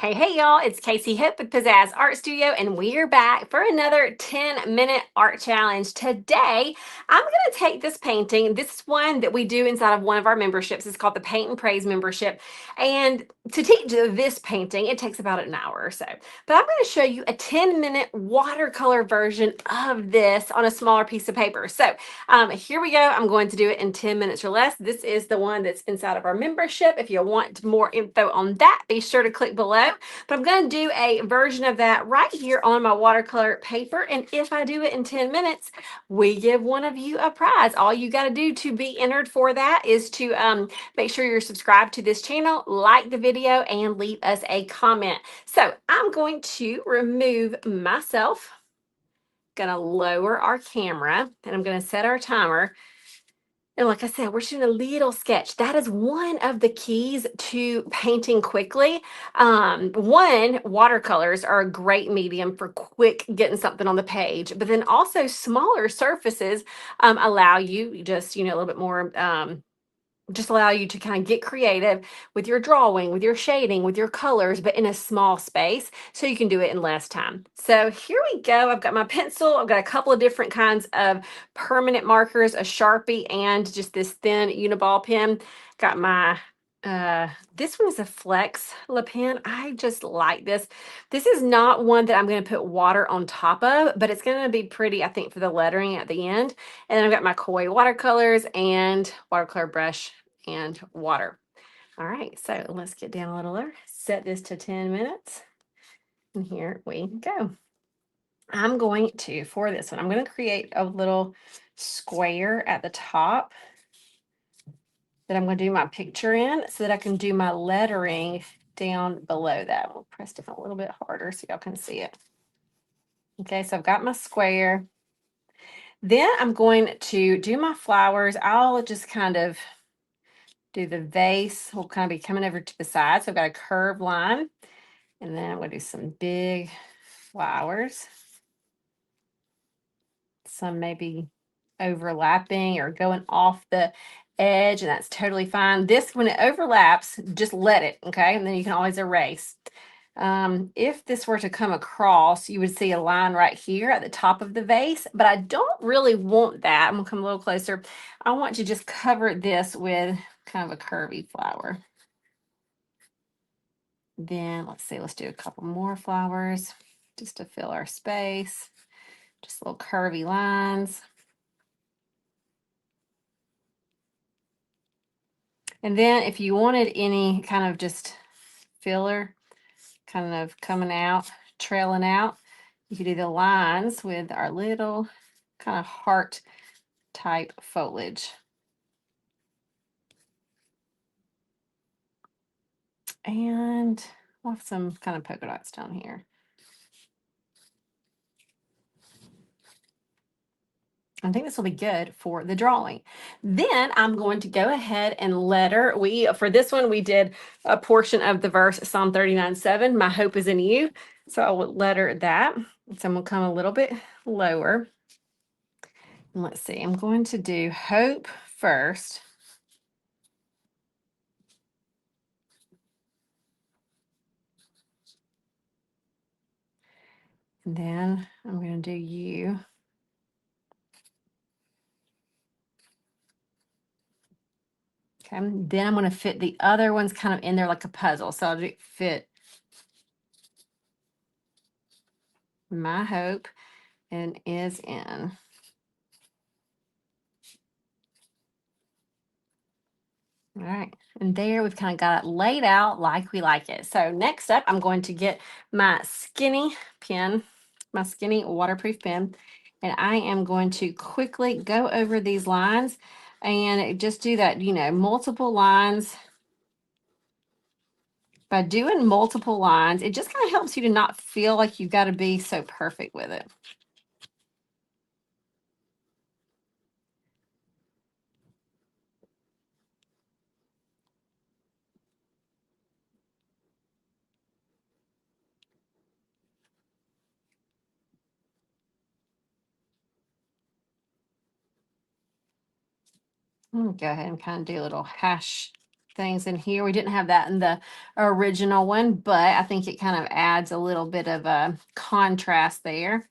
Hey, y'all, it's Casey Hip with Pizzazz Art Studio, and we're back for another 10-minute art challenge. Today, I'm going to take this painting. This is one that we do inside of one of our memberships. It's called the Paint and Praise membership. And to teach this painting, it takes about an hour or so. But I'm going to show you a 10-minute watercolor version of this on a smaller piece of paper. So here we go. I'm going to do it in 10 minutes or less. This is the one that's inside of our membership. If you want more info on that, be sure to click below. But I'm going to do a version of that right here on my watercolor paper. And if I do it in 10 minutes, we give one of you a prize. All you got to do to be entered for that is to make sure you're subscribed to this channel, like the video, and leave us a comment. So I'm going to remove myself, gonna lower our camera, and I'm gonna set our timer. And like I said, we're shooting a little sketch. That is one of the keys to painting quickly. One, watercolors are a great medium for quick getting something on the page, but then also smaller surfaces allow you just, a little bit more just allow you to kind of get creative with your drawing, with your shading, with your colors, but in a small space so you can do it in less time. So here we go. I've got my pencil. I've got a couple of different kinds of permanent markers, a Sharpie, and just this thin Uniball pen. Got my this one is a Flex La pen. I just like this. This is not one that I'm going to put water on top of, but it's going to be pretty, I think, for the lettering at the end. And then I've got my Koi watercolors and watercolor brush and water. All right, so let's get down a little lower. Set this to 10 minutes. And here we go. I'm going to, for this one, I'm going to create a little square at the top that I'm going to do my picture in so that I can do my lettering down below that. We'll press it a little bit harder so y'all can see it. Okay, so I've got my square. Then I'm going to do my flowers. I'll just kind of do the vase. Will kind of be coming over to the side. So I've got a curved line. And then I'm going to do some big flowers. Some maybe overlapping or going off the edge, and that's totally fine. This, when it overlaps, just let it, okay? And then you can always erase. If this were to come across, you would see a line right here at the top of the vase, but I don't really want that. I'm gonna come a little closer. I want to just cover this with kind of a curvy flower. Then let's see, let's do a couple more flowers just to fill our space. Just little curvy lines. And then if you wanted any kind of just filler kind of coming out, trailing out, you could do the lines with our little kind of heart type foliage. And we'll have some kind of polka dots down here. I think this will be good for the drawing. Then I'm going to go ahead and letter. For this one, we did a portion of the verse, Psalm 39:7, my hope is in you. So I will letter that. So I'm going to come a little bit lower. And let's see, I'm going to do hope first. And then I'm going to do you. Okay, then I'm going to fit the other ones kind of in there like a puzzle. So I'll fit my hope and is in. All right, and there we've kind of got it laid out like we like it. So next up, I'm going to get my skinny pen, my skinny waterproof pen, and I am going to quickly go over these lines and just do that, multiple lines. By doing multiple lines, it just kind of helps you to not feel like you've got to be so perfect with it. I'm gonna go ahead and kind of do a little hash things in here. We didn't have that in the original one, but I think it kind of adds a little bit of a contrast there.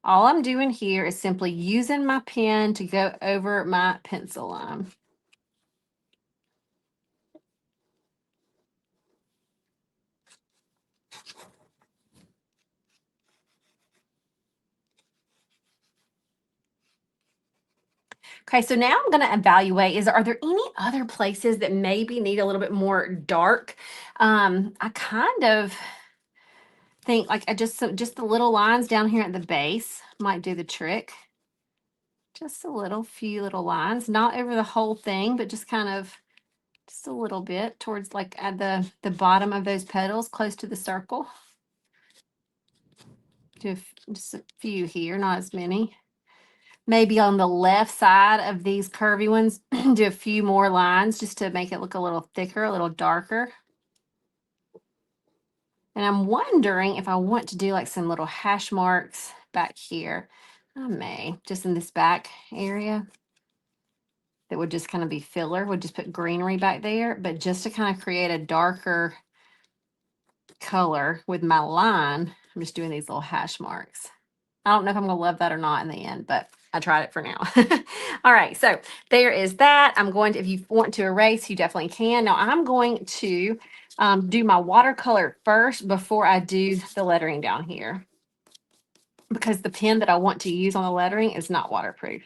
All I'm doing here is simply using my pen to go over my pencil line. Okay, so now I'm going to evaluate are there any other places that maybe need a little bit more dark? I kind of think like just the little lines down here at the base might do the trick. Just few little lines, not over the whole thing, but just kind of just a little bit towards like at the bottom of those petals close to the circle. Just a few here, not as many. Maybe on the left side of these curvy ones, do a few more lines just to make it look a little thicker, a little darker. And I'm wondering if I want to do like some little hash marks back here. I may, just in this back area. That would just kind of be filler, would just put greenery back there, but just to kind of create a darker color with my line, I'm just doing these little hash marks. I don't know if I'm gonna love that or not in the end, but I tried it for now. All right, so there is that. I'm going to, if you want to erase, you definitely can. Now I'm going to do my watercolor first before I do the lettering down here, because the pen that I want to use on the lettering is not waterproof.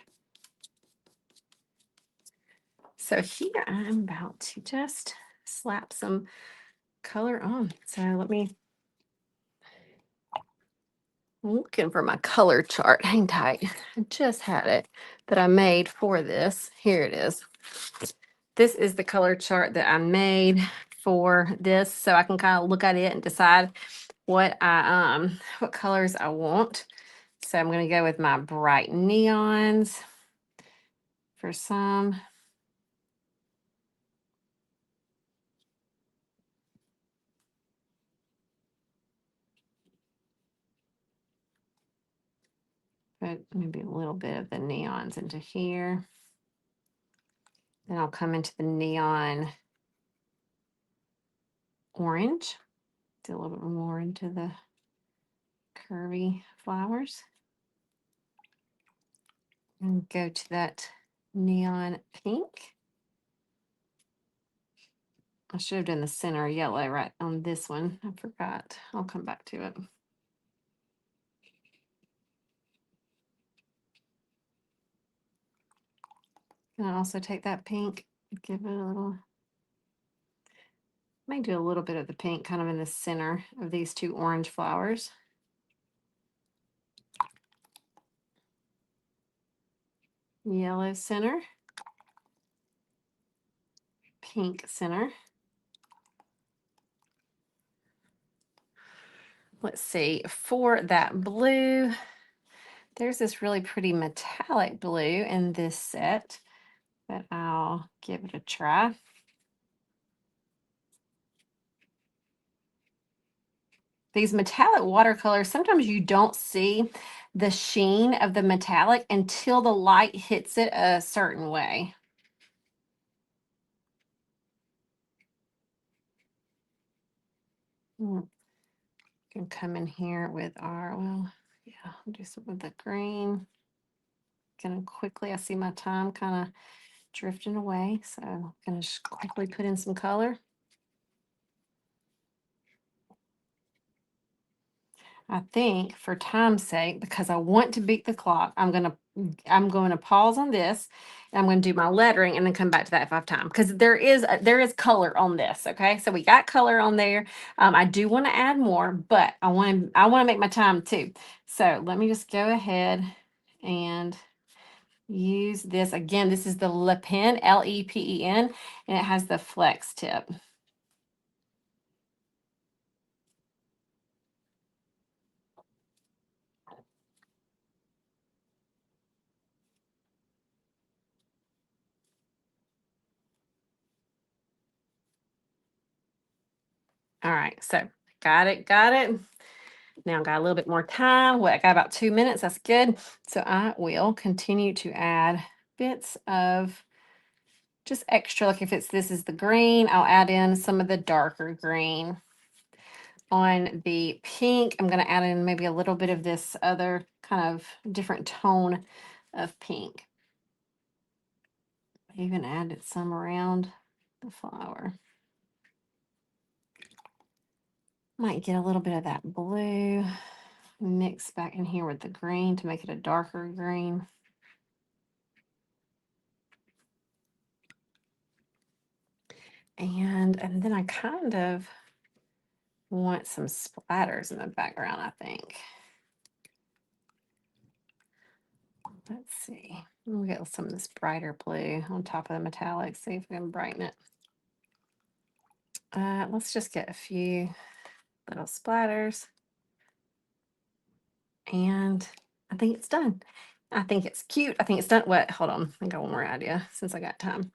So here I'm about to just slap some color on. So let me, I'm looking for my color chart. Hang tight. I just had it that I made for this. Here it is. This is the color chart that I made for this, so I can kind of look at it and decide what colors I want. So I'm going to go with my bright neons for some. Put maybe a little bit of the neons into here. Then I'll come into the neon orange. Do a little bit more into the curvy flowers. And go to that neon pink. I should have done the center yellow right on this one. I forgot. I'll come back to it. And I also take that pink, give it a little, may do a little bit of the pink kind of in the center of these two orange flowers. Yellow center, pink center. Let's see, for that blue, there's this really pretty metallic blue in this set, but I'll give it a try. These metallic watercolors, sometimes you don't see the sheen of the metallic until the light hits it a certain way. Can come in here with our, well, yeah, I'll do some with the green. Gonna quickly, I see my time kind of drifting away, so I'm gonna just quickly put in some color. I think for time's sake, because I want to beat the clock, I'm going to pause on this, and I'm going to do my lettering and then come back to that if I have time, because there is color on this. Okay, so we got color on there. I do want to add more, but I want to make my time too. So let me just go ahead and use this again. This is the Le Pen, L-E-P-E-N, and it has the flex tip. All right, so got it. Now I got a little bit more time. What, I got about 2 minutes. That's good. So I will continue to add bits of just extra, like if this is the green, I'll add in some of the darker green. On the pink, I'm going to add in maybe a little bit of this other kind of different tone of pink. Even added some around the flower. Might get a little bit of that blue mixed back in here with the green to make it a darker green. And then I kind of want some splatters in the background, I think. Let's see. We'll get some of this brighter blue on top of the metallic, see if we can brighten it. Let's just get a few little splatters. And I think it's done. I think it's cute. I think it's done. What? Hold on. I got one more idea since I got time.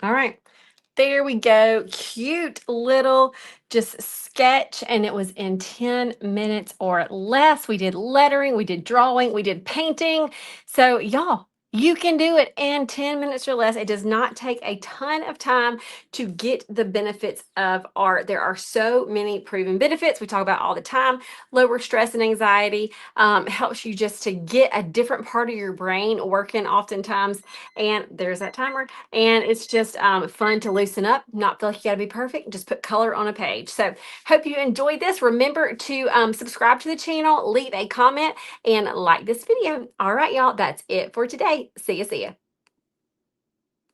All right. There we go. Cute little just sketch. And it was in 10 minutes or less. We did lettering, we did drawing, we did painting. So, y'all, you can do it in 10 minutes or less. It does not take a ton of time to get the benefits of art. There are so many proven benefits we talk about all the time. Lower stress and anxiety, helps you just to get a different part of your brain working oftentimes. And there's that timer. And it's just fun to loosen up, not feel like you got to be perfect, just put color on a page. So hope you enjoyed this. Remember to subscribe to the channel, leave a comment, and like this video. All right, y'all, that's it for today. See ya.